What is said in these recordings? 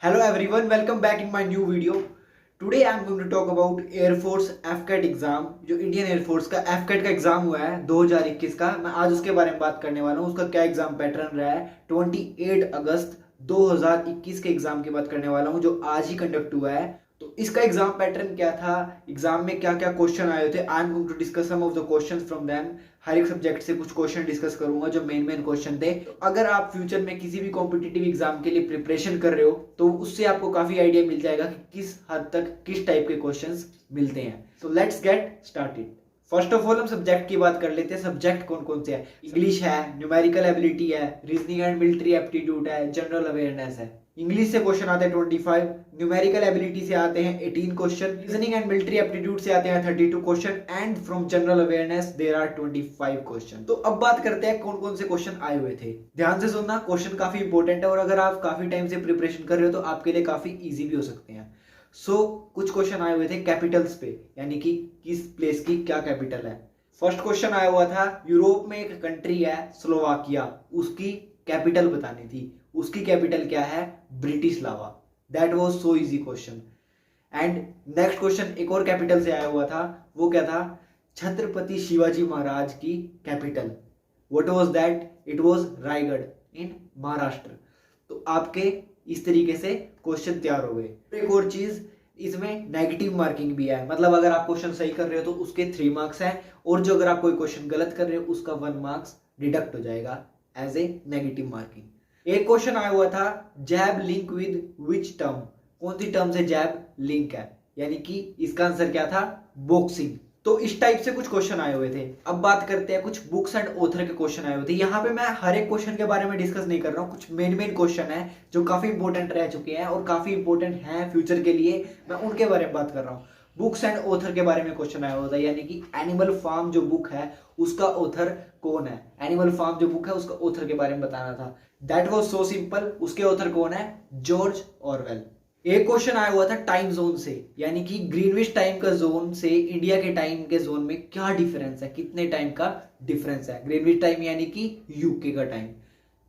Hello everyone, welcome back in my new video. Today I am going to talk about Air Force FCAT exam जो Indian air force का FCAT का exam हुआ है 2021 का। मैं आज उसके बारे में बात करने वाला हूँ। उसका क्या एग्जाम पैटर्न रहा है। 28 अगस्त 2021 के एग्जाम की बात करने वाला हूँ जो आज ही कंडक्ट हुआ है। तो इसका एग्जाम पैटर्न क्या था, एग्जाम में क्या क्या क्वेश्चन आए थे। I am going to discuss some of the questions from them. हर एक सब्जेक्ट से कुछ क्वेश्चन डिस्कस करूंगा जो मेन क्वेश्चन थे। तो अगर आप फ्यूचर में किसी भी कॉम्पिटिटिव एग्जाम के लिए प्रिपरेशन कर रहे हो तो उससे आपको काफी आइडिया मिल जाएगा कि किस हद तक किस टाइप के क्वेश्चंस मिलते हैं। So let's get started. First of all हम सब्जेक्ट की बात कर लेते हैं। सब्जेक्ट कौन कौन से है। इंग्लिश है, न्यूमेरिकल एबिलिटी है, रीजनिंग एंड मिलिट्री एप्टीट्यूड है, जनरल अवेयरनेस है। इंग्लिश से क्वेश्चन आते हैं 25, न्यूमेरिकल एबिलिटी से आते हैं 18 question, reasoning and military aptitude से आते हैं 32 question and from general awareness there are 25 question. तो अब बात करते हैं कौन कौन से क्वेश्चन आए हुए थे। ध्यान से सुनना, क्वेश्चन काफी इंपॉर्टेंट है और अगर आप काफी टाइम से प्रिपरेशन कर रहे हो तो आपके लिए काफी इजी भी हो सकते हैं। कुछ क्वेश्चन आए हुए थे कैपिटल्स पे, यानी कि किस प्लेस की क्या कैपिटल है। फर्स्ट क्वेश्चन आया हुआ था यूरोप में एक कंट्री है स्लोवाकिया, उसकी कैपिटल बतानी थी। उसकी कैपिटल क्या है, Bratislava. That was so easy question. And next question एक और कैपिटल से आया हुआ था, वो क्या था, छत्रपति शिवाजी महाराज की capital. What was that, it was Raigad in Maharashtra. तो आपके इस तरीके से क्वेश्चन तैयार हो गए। एक और चीज, इसमें नेगेटिव मार्किंग भी है। मतलब अगर आप क्वेश्चन सही कर रहे हो तो उसके 3 मार्क्स हैं और जो अगर आप कोई क्वेश्चन गलत कर रहे हो उसका 1 मार्क्स डिडक्ट हो जाएगा एज ए नेगेटिव मार्किंग। एक क्वेश्चन आया हुआ था जैब लिंक विद विच टर्म। कौन सी टर्म से जैब लिंक है, यानी कि इसका आंसर क्या था, बॉक्सिंग। तो इस टाइप से कुछ क्वेश्चन आए हुए थे। अब बात करते हैं कुछ बुक्स एंड ऑथर के क्वेश्चन आए हुए थे। यहाँ पे मैं हर एक क्वेश्चन के बारे में डिस्कस नहीं कर रहा हूँ। कुछ मेन क्वेश्चन है जो काफी इंपॉर्टेंट रह चुके हैं और काफी इंपॉर्टेंट हैं फ्यूचर के लिए, मैं उनके बारे में बात कर रहा हूँ। बुक्स एंड ऑथर के बारे में क्वेश्चन आया हुआ था, यानी कि एनिमल फार्म जो बुक है उसका ऑथर कौन है। एनिमल फार्म जो बुक है उसका ऑथर के बारे में बताना था। That was so simple. उसके ऑथर कौन है, जॉर्ज ऑरवेल। एक क्वेश्चन आया हुआ था टाइम जोन से, यानी कि ग्रीनविच टाइम का जोन से इंडिया के टाइम के जोन में क्या डिफरेंस है, कितने टाइम का डिफरेंस है। ग्रीनविच टाइम यानी कि यूके का टाइम,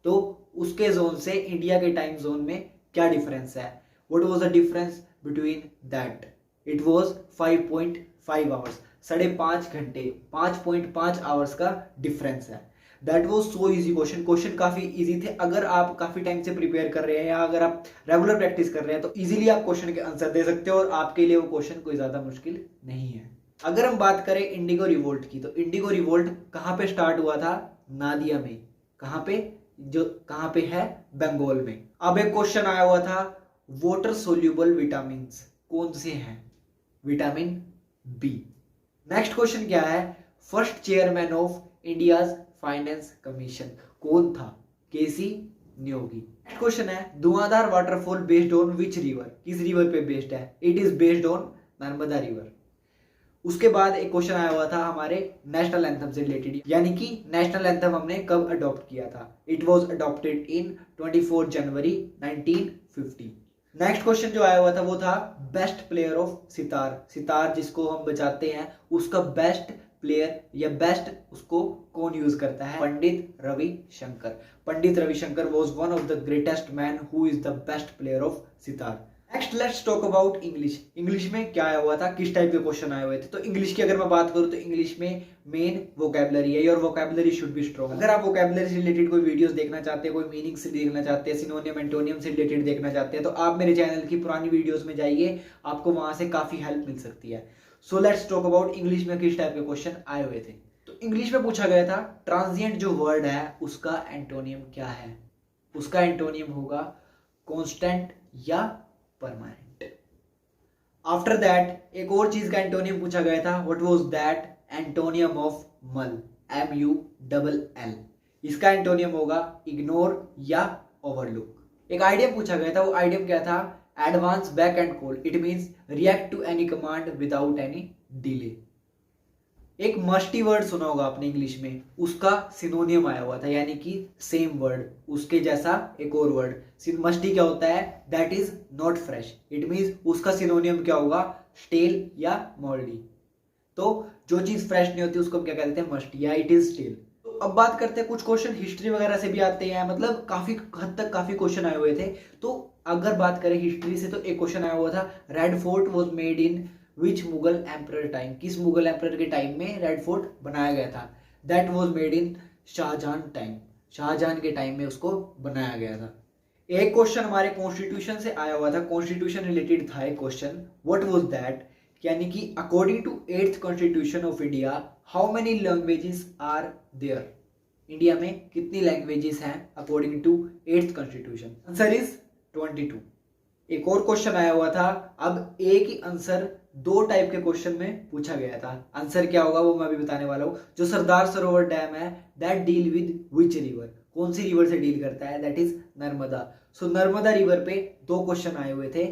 तो उसके जोन से इंडिया के टाइम जोन में क्या डिफरेंस है। What was the difference between that, it was 5.5 hours. 5.5 घंटे, 5.5 आवर्स का डिफरेंस है। That was so easy question. Question काफी इजी थे। अगर आप काफी टाइम से प्रिपेयर कर रहे हैं या अगर आप रेगुलर प्रैक्टिस कर रहे हैं तो इजीली आप क्वेश्चन के आंसर दे सकते हो और आपके लिए वो क्वेश्चन कोई ज्यादा मुश्किल नहीं है। अगर हम बात करें इंडिगो रिवोल्ट की, तो इंडिगो रिवोल्ट कहां पे स्टार्ट हुआ था, नादिया में। कहां पे है, बंगाल में। अब एक क्वेश्चन आया हुआ था वाटर सोल्यूबल विटामिन कौन से हैं, विटामिन बी। नेक्स्ट क्वेश्चन क्या है, first chairman of India's finance commission कौन था, केसी न्योगी। नेक्स्ट क्वेश्चन है धुआंधार waterfall based on which river, किस रिवर पे बेस्ड है, it is based on Narmada river. उसके बाद एक क्वेश्चन आया हुआ था हमारे नेशनल एंथम से रिलेटेड, यानी कि नेशनल एंथम हमने कब अडॉप्ट किया था। It was adopted in 24 January 1950। Next question जो आया हुआ था वो था best player of sitar. Sitar जिसको हम बजाते हैं उसका बेस्ट प्लेयर या बेस्ट उसको कौन यूज करता है, Pandit Ravishankar. Pandit Ravishankar was one of the greatest man who is the best player of sitar. Next let's talk about English. English में क्या आया हुआ था, किस टाइप के क्वेश्चन आए हुए थे। तो इंग्लिश की अगर मैं बात करूं तो इंग्लिश में मेन वोकैबुलरी है। Your vocabulary should be strong. अगर आप वोकैबुलरी से रिलेटेड कोई वीडियोस देखना चाहते हैं, कोई मीनिंग से देखना चाहते हैं, सिनोनियम एंटोनियम से रिलेटेड देखना चाहते हैं तो आप मेरे चैनल की पुरानी वीडियोस में जाइए, आपको वहां से काफी हेल्प मिल सकती है। So let's talk about English में किस टाइप के क्वेश्चन आए हुए थे। तो इंग्लिश में पूछा गया था ट्रांजिएंट जो वर्ड है उसका एंटोनियम क्या है। उसका एंटोनियम होगा कांस्टेंट या परमानेंट। आफ्टर दैट एक और चीज का एंटोनियम पूछा गया था, what was that, antonym of mull, MULL। इसका एंटोनियम होगा इग्नोर या ओवरलुक। एक आइडियम पूछा गया था, वो आइडियम क्या था, advance back and call. It means react to any command without any delay. एक मस्टी वर्ड सुना होगा आपने इंग्लिश में, उसका सिनोनियम आया हुआ था, यानी कि सेम वर्ड उसके जैसा एक और वर्ड। मस्टी क्या होता है, that is not fresh. It means उसका सिनोनियम क्या होगा, स्टेल या मोल्डी। तो जो चीज फ्रेश नहीं होती उसको हम क्या कहते हैं, मस्टी या इट इज स्टेल। तो अब बात करते हैं कुछ क्वेश्चन हिस्ट्री वगैरह से भी आते हैं, मतलब काफी हद तक काफी क्वेश्चन आए हुए थे। तो अगर बात करें हिस्ट्री से तो एक क्वेश्चन आया हुआ था, red fort was made in which Mughal emperor time, किस मुगल एम्परर के टाइम में रेड फोर्ट बनाया गया था। That was made in Shahjahan time, Shahjahan के टाइम में उसको बनाया गया था। एक क्वेश्चन हमारे कॉन्स्टिट्यूशन से आया हुआ था, कॉन्स्टिट्यूशन रिलेटेड था एक क्वेश्चन, व्हाट वाज दैट, यानी कि according to 8th constitution of India how many languages are there, India में कितनी लैंग्वेजेस हैं according to 8th constitution. Answer is 22। एक और क्वेश्चन आया हुआ था, अब एक ही आंसर दो टाइप के क्वेश्चन में पूछा गया था, आंसर क्या होगा वो मैं अभी बताने वाला हूँ। जो सरदार सरोवर डैम है that deal with which river, कौन सी रिवर से डील करता है, that is Narmada. So Narmada river पे दो क्वेश्चन आए हुए थे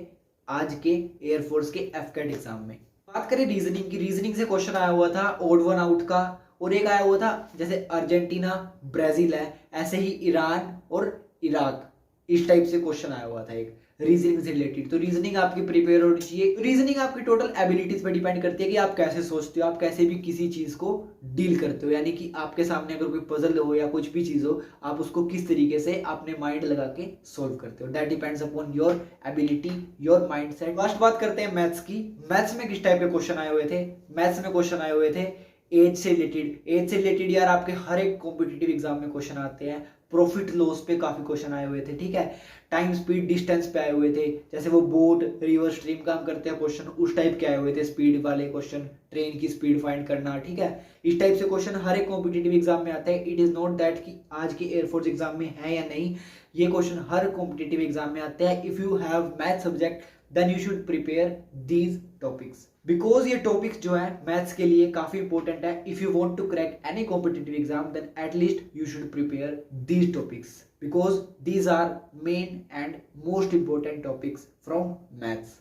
आज के एयरफोर्स के एफकेट एग्जाम में। बात करें रीजनिंग की, रीजनिंग से क्वेश्चन आया हुआ था ओड वन आउट का, और एक आया हुआ था जैसे अर्जेंटीना ब्राजील है ऐसे ही ईरान और इराक, इस टाइप से क्वेश्चन आया हुआ था एक रीजनिंग से रिलेटेड। तो रीजनिंग आपकी प्रिपेयर होनी चाहिए। रीजनिंग आपकी टोटल एबिलिटीज पर डिपेंड करती है कि आप कैसे सोचते हो, आप कैसे भी किसी चीज को डील करते हो, यानी कि आपके सामने अगर कोई पजल हो या कुछ भी चीज हो, आप उसको किस तरीके से अपने माइंड लगा के सोल्व करते हो। That depends upon your ability, your mind set. First बात करते हैं मैथ्स की। मैथ्स में किस टाइप के क्वेश्चन आए हुए थे, मैथ्स में क्वेश्चन आए हुए थे एज से रिलेटेड। एज से रिलेटेड यार आपके हर एक कॉम्पिटिटिव एग्जाम में क्वेश्चन आते हैं। प्रॉफिट लॉस पे काफी क्वेश्चन आए हुए थे, ठीक है। टाइम स्पीड डिस्टेंस पे आए हुए थे, जैसे वो बोट रिवर स्ट्रीम काम करते हैं क्वेश्चन, उस टाइप के आए हुए थे। स्पीड वाले क्वेश्चन, ट्रेन की स्पीड फाइंड करना, ठीक है। इस टाइप से क्वेश्चन हर एक कॉम्पिटिटिव एग्जाम में आते हैं। इट इज नॉट दैट कि आज के एयरफोर्स एग्जाम में है या नहीं, ये क्वेश्चन हर कॉम्पिटिटिव एग्जाम में आते हैं। If you have math subject then you should prepare these topics, because ये टॉपिक्स जो है मैथ्स के लिए काफी इंपॉर्टेंट है। If you want to crack any competitive exam then atleast you should prepare these topics, because these are main and most important topics from maths.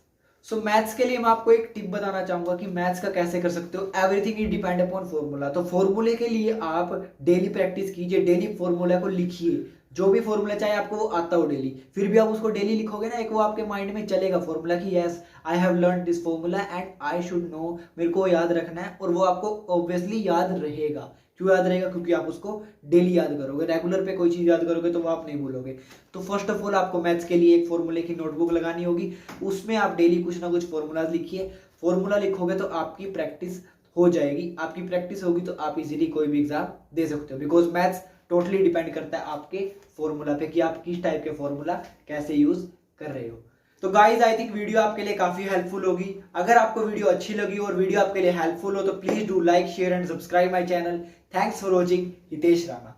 So maths के लिए मैं आपको एक टिप बताना चाहूंगा कि मैथ्स का कैसे कर सकते हो। Everything is depend upon formula. तो फॉर्मूले के लिए आप डेली प्रैक्टिस कीजिए, डेली फॉर्मूला को लिखिए। जो भी फॉर्मूला चाहे आपको वो आता हो डेली, फिर भी आप उसको डेली लिखोगे ना, एक वो आपके माइंड में चलेगा फॉर्मूला कि yes I have learn this formula and I should know, मेरे को याद रखना है, और वो आपको ऑब्वियसली याद रहेगा। क्यों याद रहेगा, क्योंकि आप उसको डेली याद करोगे। रेगुलर पे कोई चीज याद करोगे तो वो आप नहीं भूलोगे। तो फर्स्ट ऑफ ऑल आपको मैथ्स के लिए एक फॉर्मूले की नोटबुक लगानी होगी, उसमें आप डेली कुछ ना कुछ फॉर्मूलाज लिखिए। फॉर्मूला लिखोगे तो आपकी प्रैक्टिस हो जाएगी, आपकी प्रैक्टिस होगी तो आप इजीली कोई भी एग्जाम दे सकते हो, बिकॉज मैथ्स टोटली डिपेंड करता है आपके फॉर्मूला पे कि आप किस टाइप के फॉर्मूला कैसे यूज कर रहे हो। तो गाइज आई थिंक वीडियो आपके लिए काफी हेल्पफुल होगी। अगर आपको वीडियो अच्छी लगी और वीडियो आपके लिए हेल्पफुल हो तो please do like share and subscribe my channel. Thanks for watching. Hitesh Rana.